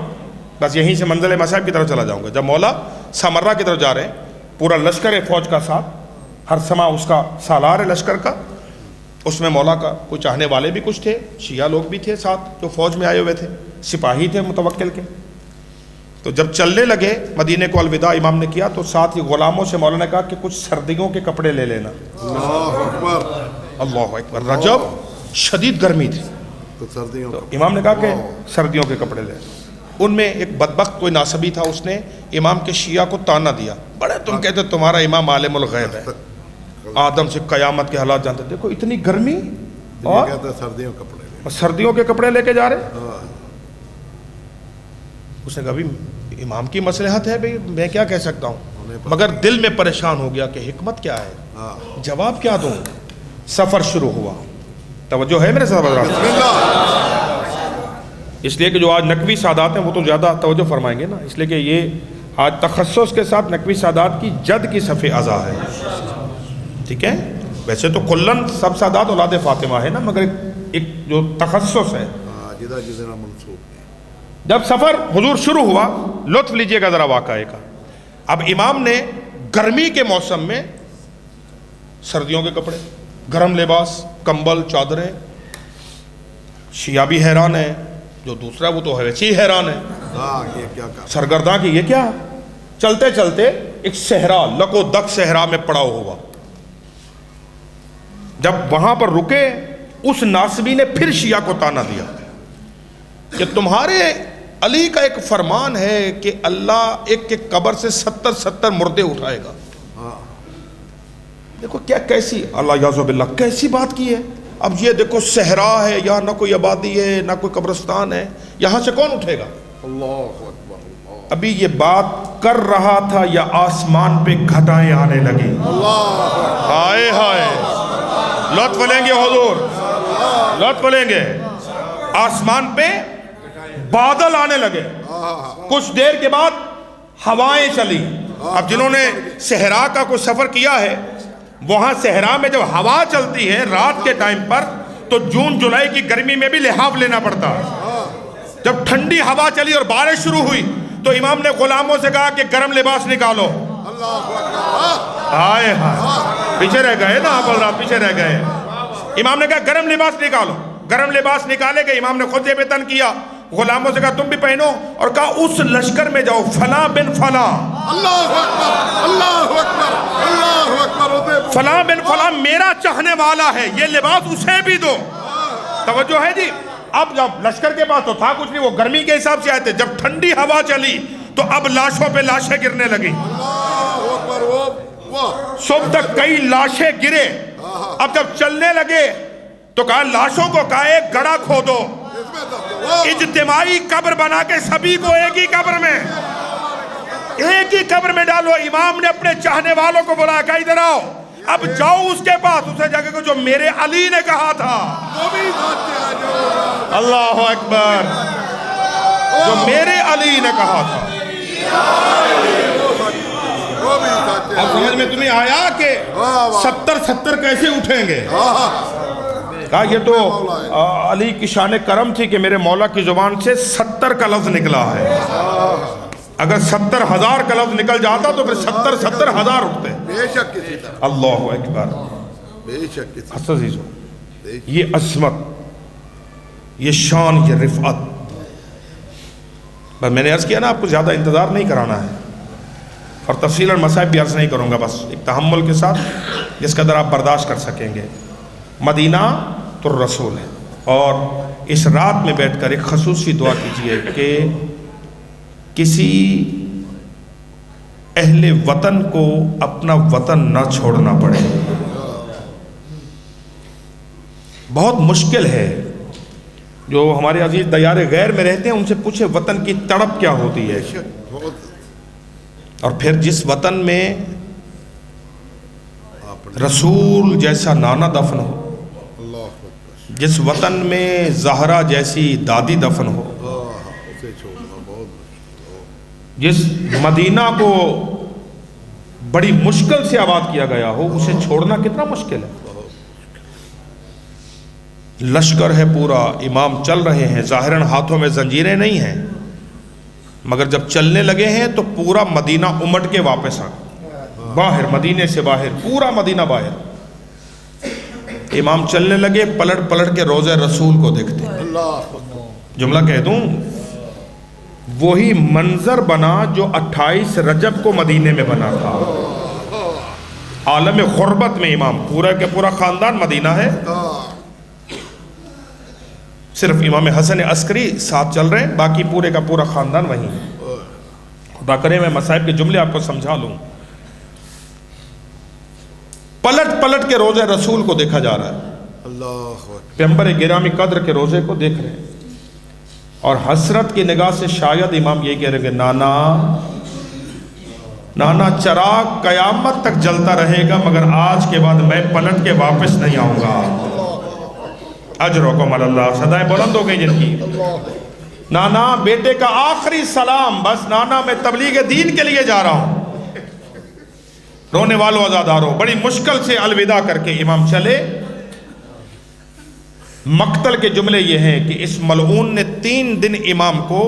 بس یہیں سے منزل مصائب کی طرف چلا جاؤں گا۔ جب مولا سامرہ کی طرف جا رہے ہیں، پورا لشکر ہے فوج کا ساتھ، ہر سما اس کا سالار ہے لشکر کا، اس میں مولا کا کوئی چاہنے والے بھی کچھ تھے، شیعہ لوگ بھی تھے ساتھ جو فوج میں آئے ہوئے تھے، سپاہی تھے متوکل کے۔ تو جب چلنے لگے مدینے کو الوداع امام نے کیا، تو ساتھ ہی غلاموں سے مولا نے کہا کہ کچھ سردیوں کے کپڑے لے لینا۔ اللہ اکبر۔ اللہ اکبر۔ رجب شدید گرمی تھی، تو سردیوں تو امام نے کہا کہ سردیوں کے کپڑے لے۔ ان میں ایک بدبخت کوئی ناسبی تھا، اس نے امام کے شیعہ کو تانا دیا، بڑے تم کہتے تمہارا امام عالم الغیب ہے، آدم سے قیامت کے حالات جانتے، دیکھو اتنی گرمی اور کہتے ہیں سردیوں کے کپڑے لے۔ سردیوں کے کپڑے لے کے جا رہے۔ اس نے کہا بھی امام کی مصلحت ہے بھئی، میں کیا کہہ سکتا ہوں، مگر دل میں پریشان ہو گیا کہ حکمت کیا ہے، جواب کیا دوں۔ سفر شروع ہوا، توجہ ہے میرے ساتھ حضرات؟ بسم اللہ۔ اس لیے کہ جو آج نقوی سادات ہیں وہ تو زیادہ توجہ فرمائیں گے نا، اس لیے کہ یہ آج تخصص کے ساتھ نقوی سادات کی جد کی صف اعضا ہے، ٹھیک ہے؟ ویسے تو کلن سب سادات اولاد فاطمہ ہے نا، مگر ایک جو تخصص ہے۔ جدہ جدہ منصوب۔ جب سفر حضور شروع ہوا، لطف لیجئے گا ذرا واقعے کا۔ اب امام نے گرمی کے موسم میں سردیوں کے کپڑے، گرم لباس، کمبل، چادریں، شیعہ بھی حیران ہے، جو دوسرا وہ تو ہے ویسے ہی حیران ہے، ہاں یہ کیا کہا۔ سرگرداں کہ یہ کیا۔ چلتے چلتے ایک صحرا، لک و دک صحرا میں پڑاؤ ہوا۔ جب وہاں پر رکے، اس ناسبی نے پھر شیعہ کو تانا دیا کہ تمہارے علی کا ایک فرمان ہے کہ اللہ ایک ایک قبر سے 70 مردے اٹھائے گا۔ دیکھو کیا کیسی، اللہ یعوذ باللہ کیسی بات کی ہے۔ اب یہ دیکھو صحرا ہے، یہاں نہ کوئی آبادی ہے نہ کوئی قبرستان ہے، یہاں سے کون اٹھے گا۔ اللہ اکبر۔ ابھی یہ بات کر رہا تھا یا آسمان پہ گھٹائیں آنے لگی۔ ہائے ہائے، لطف لیں گے حضور، لطف لیں گے۔ آسمان پہ بادل آنے لگے، کچھ دیر کے بعد ہوائیں چلی۔ اب جنہوں نے صحرا کا کوئی سفر کیا ہے، وہاں صحرا میں جب ہوا چلتی ہے رات کے ٹائم پر، تو جون جولائی کی گرمی میں بھی لحاف لینا پڑتا ہے۔ جب ٹھنڈی ہوا چلی اور بارش شروع ہوئی، تو امام نے غلاموں سے کہا کہ گرم لباس نکالو۔ ہائے ہائے، پیچھے رہ گئے نا آپ حضرات، پیچھے رہ گئے۔ امام نے کہا گرم لباس نکالو، گرم لباس نکالے گئے۔ امام نے خود یہ تن کیا، غلاموں سے کہا تم بھی پہنو، اور کہا اس لشکر میں جاؤ، فلاں بن فلاں، اللہ اکبر، اللہ اکبر، اللہ اکبر۔ فلاں بن فلاں میرا چاہنے والا ہے، یہ لباس اسے بھی دو۔ توجہ ہے جی۔ اب جب لشکر کے پاس تو تھا کچھ نہیں، وہ گرمی کے حساب سے آئے تھے، جب ٹھنڈی ہوا چلی تو اب لاشوں پہ لاشیں گرنے لگی۔ اللہ اکبر۔ صبح تک کئی لاشیں گرے۔ اب جب چلنے لگے تو کہا لاشوں کو کہا ایک گڑھا کھودو، اجتماعی قبر بنا کے سبھی کو ایک ہی قبر میں، ایک ہی قبر میں ڈالو۔ امام نے اپنے چاہنے والوں کو بلایا، کہا ادھر آؤ، اب جاؤ اس کے پاس، اسے جا کے جو میرے علی نے کہا تھا۔ اللہ اکبر، جو میرے علی نے کہا تھا۔ اب سمجھ میں تمہیں آیا کہ 70 کیسے اٹھیں گے؟ کہا یہ تو علی کی شان کرم تھی کہ میرے مولا کی زبان سے 70 کا لفظ نکلا ہے۔ اگر 70,000 کا لفظ نکل جاتا تو پھر 70,000 اٹھتے۔ بے شک کسی طرح، اللہ اکبر۔ بے شک کسی طرح۔ عزیزو، یہ عظمت، یہ شان، یہ رفعت، بس میں نے عرض کیا نا آپ کو زیادہ انتظار نہیں کرانا ہے، اور تفصیل اور مصائب بھی عرض نہیں کروں گا، بس ایک تحمل کے ساتھ جس قدر آپ برداشت کر سکیں گے۔ مدینہ تو رسول ہے، اور اس رات میں بیٹھ کر ایک خصوصی دعا کیجئے کہ کسی اہل وطن کو اپنا وطن نہ چھوڑنا پڑے۔ بہت مشکل ہے جو ہمارے عزیز دیار غیر میں رہتے ہیں ان سے پوچھے وطن کی تڑپ کیا ہوتی ہے. اور پھر جس وطن میں رسول جیسا نانا دفن ہو، جس وطن میں زہرا جیسی دادی دفن ہو، جس مدینہ کو بڑی مشکل سے آباد کیا گیا ہو، اسے چھوڑنا کتنا مشکل ہے. لشکر ہے پورا، امام چل رہے ہیں، ظاہراً ہاتھوں میں زنجیریں نہیں ہیں، مگر جب چلنے لگے ہیں تو پورا مدینہ امٹ کے واپس آ باہر، مدینے سے باہر، پورا مدینہ باہر. امام چلنے لگے، پلٹ پلٹ کے روضہ رسول کو دیکھتے. جملہ کہہ دوں، وہی منظر بنا جو 28 رجب کو مدینے میں بنا تھا. عالم غربت میں امام، پورا کے پورا خاندان مدینہ ہے، صرف امام حسن عسکری ساتھ چل رہے ہیں، باقی پورے کا پورا خاندان وہیں ہے. خدا کرے میں مصائب کے جملے آپ کو سمجھا لوں. پلٹ پلٹ کے روزے رسول کو دیکھا جا رہا ہے، پیغمبر گرامی قدر کے روزے کو دیکھ رہے ہیں، اور حسرت کی نگاہ سے شاید امام یہ کہہ رہے کہ نانا نانا چراغ قیامت تک جلتا رہے گا، مگر آج کے بعد میں پلٹ کے واپس نہیں آؤں گا. اجرکم اللہ، صدائیں بلند ہو گئی جن کی. نانا بیٹے کا آخری سلام، بس نانا میں تبلیغ دین کے لیے جا رہا ہوں. رونے والوں عزاداروں، بڑی مشکل سے الوداع کر کے امام چلے. مقتل کے جملے یہ ہیں کہ اس ملعون نے 3 دن امام کو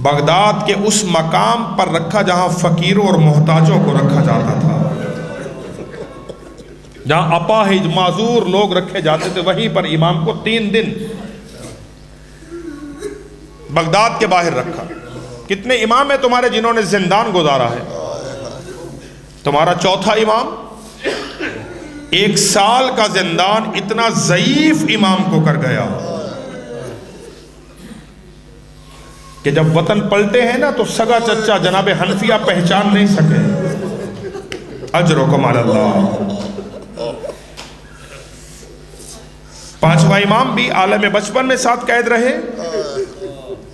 بغداد کے اس مقام پر رکھا جہاں فقیروں اور محتاجوں کو رکھا جاتا تھا، جہاں اپاہج معذور لوگ رکھے جاتے تھے، وہیں پر امام کو 3 دن بغداد کے باہر رکھا. کتنے امام ہیں تمہارے جنہوں نے زندان گزارا ہے؟ تمہارا چوتھا امام. 1 سال کا زندان اتنا ضعیف امام کو کر گیا کہ جب وطن پلٹے ہیں نا تو سگا چچا جناب حنفیہ پہچان نہیں سکے. اجرکم علی اللہ. 5واں امام بھی عالم بچپن میں ساتھ قید رہے.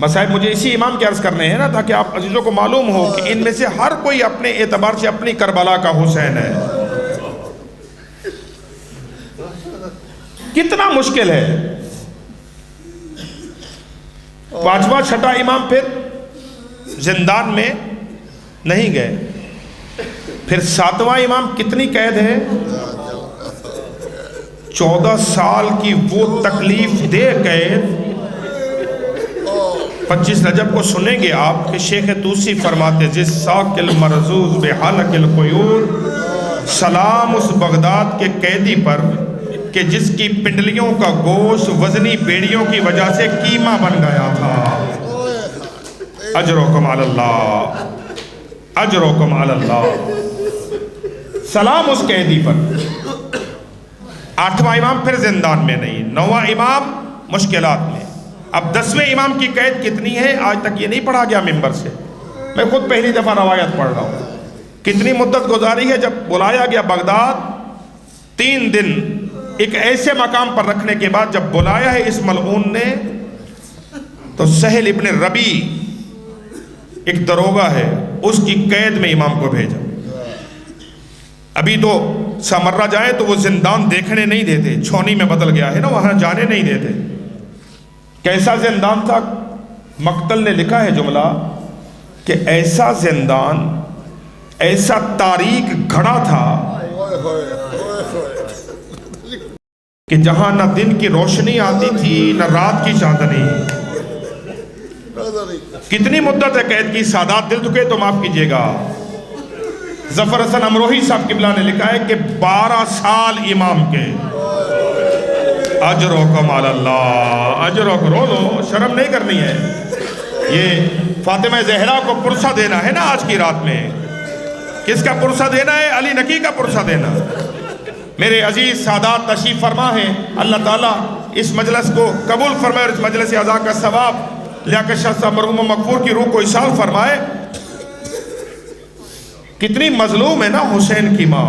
مصائب مجھے اسی امام کے عرض کرنے ہیں نا، تاکہ آپ عزیزوں کو معلوم ہو کہ ان میں سے ہر کوئی اپنے اعتبار سے اپنی کربلا کا حسین ہے. کتنا مشکل ہے. 5واں 6واں امام پھر زندان میں نہیں گئے. پھر 7واں امام کتنی قید ہے؟ 14 سال کی وہ تکلیف دے قید. 25 رجب کو سنیں گے آپ کہ شیخ توسی فرماتے جس ساک المرزوز بحلق القیور، سلام اس بغداد کے قیدی پر کہ جس کی پنڈلیوں کا گوشت وزنی بیڑیوں کی وجہ سے قیمہ بن گیا تھا. اجرکم علی اللہ، اجرکم علی اللہ. سلام اس قیدی پر. 8واں امام پھر زندان میں نہیں. 9واں امام مشکلات میں. اب 10ویں امام کی قید کتنی ہے آج تک یہ نہیں پڑھا گیا ممبر سے، میں خود پہلی دفعہ روایت پڑھ رہا ہوں. کتنی مدت گزاری ہے جب بلایا گیا بغداد. 3 دن ایک ایسے مقام پر رکھنے کے بعد جب بلایا ہے اس ملعون نے تو سہل ابن ربی ایک دروگا ہے، اس کی قید میں امام کو بھیجا. ابھی تو سامرہ جائیں تو وہ زندان دیکھنے نہیں دیتے، چھونی میں بدل گیا ہے نا، وہاں جانے نہیں دیتے. کیسا زندان تھا؟ مقتل نے لکھا ہے جملہ کہ ایسا زندان، ایسا تاریک گھڑا تھا کہ جہاں نہ دن کی روشنی آتی تھی نہ رات کی چاندنی. کتنی مدت ہے قید کی؟ سادات دل دکھے تو معاف کیجیے گا. ظفر حسن امروہی صاحب قبلہ نے لکھا ہے کہ 12 سال امام کے. اجرکم علی اللہ، اجرکم. رو لو، شرم نہیں کرنی ہے. یہ فاطمہ زہرا کو پرسہ دینا ہے نا آج کی رات میں. کس کا پرسہ دینا ہے؟ علی نقی کا پرسہ دینا. میرے عزیز سادات تشریف فرما ہے، اللہ تعالیٰ اس مجلس کو قبول فرمائے اور اس مجلس اعزا کا ثواب لیاقت شاہ صاحب مرحوم مغفور کی روح کو ایصال فرمائے. کتنی مظلوم ہے نا حسین کی ماں،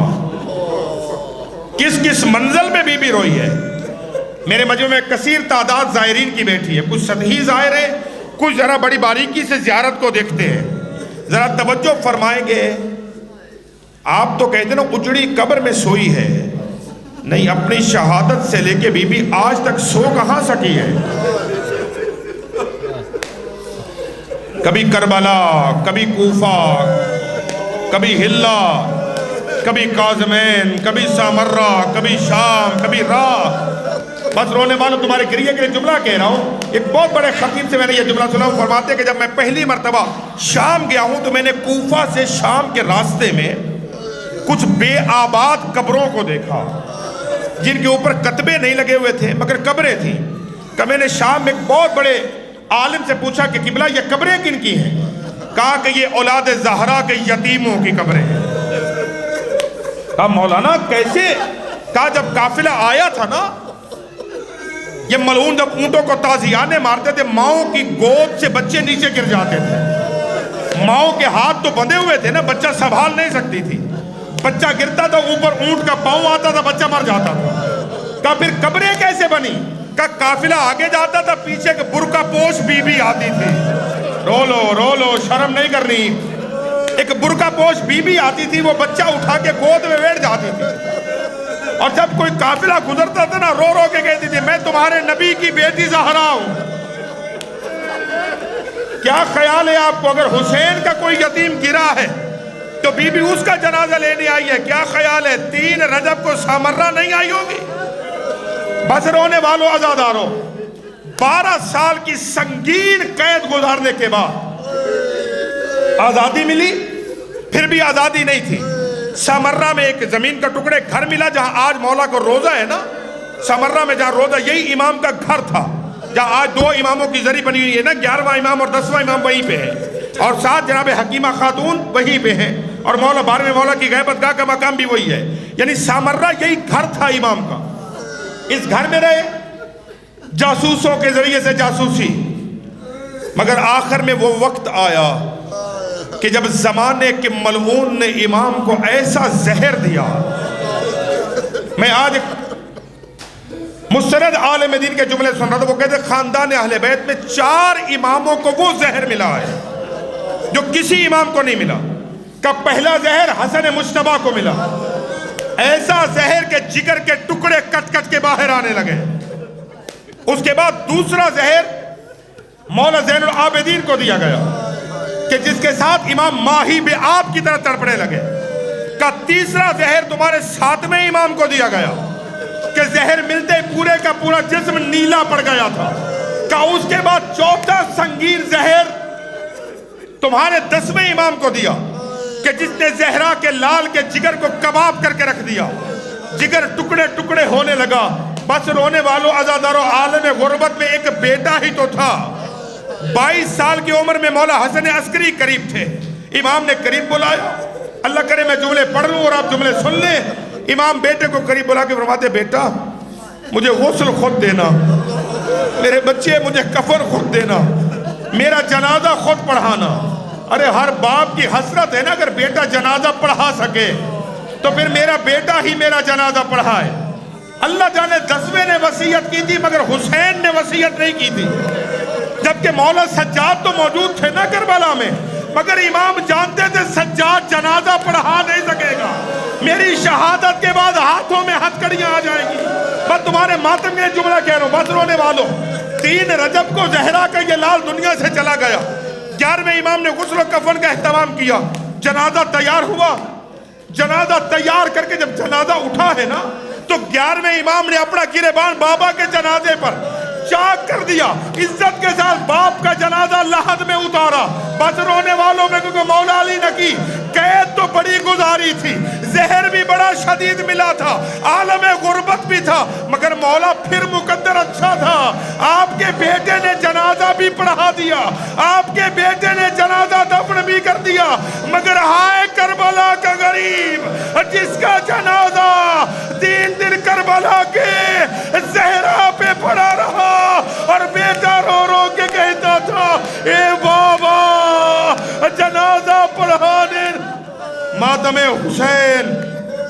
کس کس منزل میں بی بی روئی ہے. میرے مجمع میں کثیر تعداد زائرین کی بیٹھی ہے، کچھ سطحی زائر ہیں، کچھ ذرا بڑی باریکی سے زیارت کو دیکھتے ہیں. ذرا توجہ فرمائیں گے. آپ تو کہتے ہیں نا اجڑی قبر میں سوئی ہے، نہیں، اپنی شہادت سے لے کے بی بی آج تک سو کہاں سکی ہے. کبھی کربلا، کبھی کوفہ، کبھی ہلا، کبھی کاظمین، کبھی سامرہ، کبھی شام، کبھی راہ. بس رونے والوں تمہارے گریے کے لیے جملہ کہہ رہا ہوں. ایک بہت بڑے خطیب سے میں نے یہ جملہ سنا. فرماتے کہ جب میں پہلی مرتبہ شام گیا ہوں تو میں نے کوفہ سے شام کے راستے میں کچھ بے آباد قبروں کو دیکھا جن کے اوپر کتبے نہیں لگے ہوئے تھے مگر قبریں تھیں. کہ میں نے شام میں ایک بہت بڑے عالم سے پوچھا کہ قبلہ یہ قبریں کن کی ہیں؟ کہا کہ یہ اولاد زہرا کے یتیموں کی قبریں ہیں. کہا مولانا کیسے؟ کہا جب قافلہ آیا تھا نا، یہ ملعون جب اونٹوں کو تازیانے مارتے تھے، ماؤں کی گود سے بچے نیچے گر جاتے تھے. ماؤں کے ہاتھ تو بندھے ہوئے تھے نا، بچہ سنبھال نہیں سکتی تھی. بچہ گرتا تھا، اوپر اونٹ کا پاؤں آتا تھا، بچہ مر جاتا تھا. کہا پھر قبریں کیسے بنی؟ کہا قافلہ آگے جاتا تھا، پیچھے کے برقع پوش بی بی آتی تھی. رو لو شرم نہیں کرنی. ایک برقع پوش بی بی آتی تھی، وہ بچہ اٹھا کے گود میں بیٹھ جاتی تھی. اور جب کوئی قافلہ گزرتا تھا نا، رو رو کے کہتی تھی میں تمہارے نبی کی بیٹی زہرا ہوں. کیا خیال ہے آپ کو اگر حسین کا کوئی یتیم گرا ہے تو بی بی اس کا جنازہ لینے آئی ہے؟ کیا خیال ہے 3 رجب کو سامرہ نہیں آئی ہوگی؟ بس رونے والوں عزاداروں، 12 سال کی سنگین قید گزارنے کے بعد آزادی ملی، پھر بھی آزادی نہیں تھی. سامرہ میں ایک زمین کا ٹکڑے گھر ملا جہاں آج مولا کو روزہ ہے نا. سامرہ میں جہاں روزہ، یہی امام کا گھر تھا جہاں آج 2 اماموں کی زری بنی ہوئی ہے نا، 11واں امام اور 10واں امام وہیں پہ ہے، اور ساتھ جناب حکیمہ خاتون وہیں پہ ہیں، اور مولا 12ویں مولا کی غیبت گاہ کا مقام بھی وہی ہے. یعنی سامرہ یہی گھر تھا امام کا. اس گھر میں رہے، جاسوسوں کے ذریعے سے جاسوسی. مگر آخر میں وہ وقت آیا کہ جب زمانے کے ملعون نے امام کو ایسا زہر دیا. میں آج مستند عالم دین کے جملے سن رہا تھا. وہ کہتے خاندان اہل بیت میں 4 اماموں کو وہ زہر ملا ہے جو کسی امام کو نہیں ملا. کا پہلا زہر حسن مجتبیٰ کو ملا، ایسا زہر کہ جگر کے ٹکڑے کٹ کٹ کے باہر آنے لگے. اس کے بعد دوسرا زہر مولا زین العابدین کو دیا گیا کہ جس کے ساتھ امام ماہی بے آب کی طرح تڑپنے لگے. کا تیسرا زہر تمہارے 7ویں امام کو دیا گیا کہ زہر ملتے پورے کا پورا جسم نیلا پڑ گیا تھا. کا اس کے بعد چوتھا سنگین زہر تمہارے 10ویں امام کو دیا کہ جس نے زہرا کے لال کے جگر کو کباب کر کے رکھ دیا. جگر ٹکڑے ٹکڑے ہونے لگا. بس رونے والوں عزاداروں، عالم غربت میں ایک بیٹا ہی تو تھا. 22 سال کی عمر میں مولا حسن عسکری قریب تھے. امام نے قریب بلایا. اللہ کرے میں جملے پڑھ لوں اور آپ جملے سن لیں. امام بیٹے کو قریب بلا کے فرماتے بیٹا مجھے غسل خود دینا، میرے بچے مجھے کفن خود دینا، میرا جنازہ خود پڑھانا. ارے ہر باپ کی حسرت ہے نا اگر بیٹا جنازہ پڑھا سکے تو پھر میرا بیٹا ہی میرا جنازہ پڑھائے. اللہ جانے 10ویں نے وصیت کی تھی مگر حسین نے وصیت نہیں کی تھی. جبکہ مولا سجاد تو موجود تھے نا کربلا میں، مگر امام جانتے تھے سجاد جنازہ پڑھا نہیں سکے گا. میری شہادت کے بعد ہاتھوں میں ہتھکڑیاں آ جائیں گی. بس تمہارے ماتم میں جملہ کہہ رہا ہوں. بس رونے والوں، 3 رجب کو زہرا کا یہ لال دنیا سے چلا گیا. 11ویں امام نے غسل و کفن کا اہتمام کیا. جنازہ تیار ہوا. جنازہ تیار کر کے جب جنازہ اٹھا ہے نا تو 11ویں امام نے اپنا گریبان بابا کے جنازے پر چاک کر دیا. عزت کے ساتھ باپ کا جنازہ لحد میں اتارا. بس رونے والوں میں کیونکہ مولا علی نے کی قید تو بڑی گزاری تھی، زہر بھی بڑا شدید ملا تھا، عالم غربت بھی تھا، مگر مولا پھر مقدر اچھا تھا. آپ کے بیٹے نے جنازہ بھی پڑھا دیا، آپ کے بیٹے نے جنازہ دفن بھی کر دیا. مگر ہائے کربلا کا غریب جس کا جنازہ 3 دن کربلا کے زہرا پہ پڑا رہا اور بیٹا رو رو کے کہتا تھا اے بابا جنازہ پڑھانے. ماتم حسین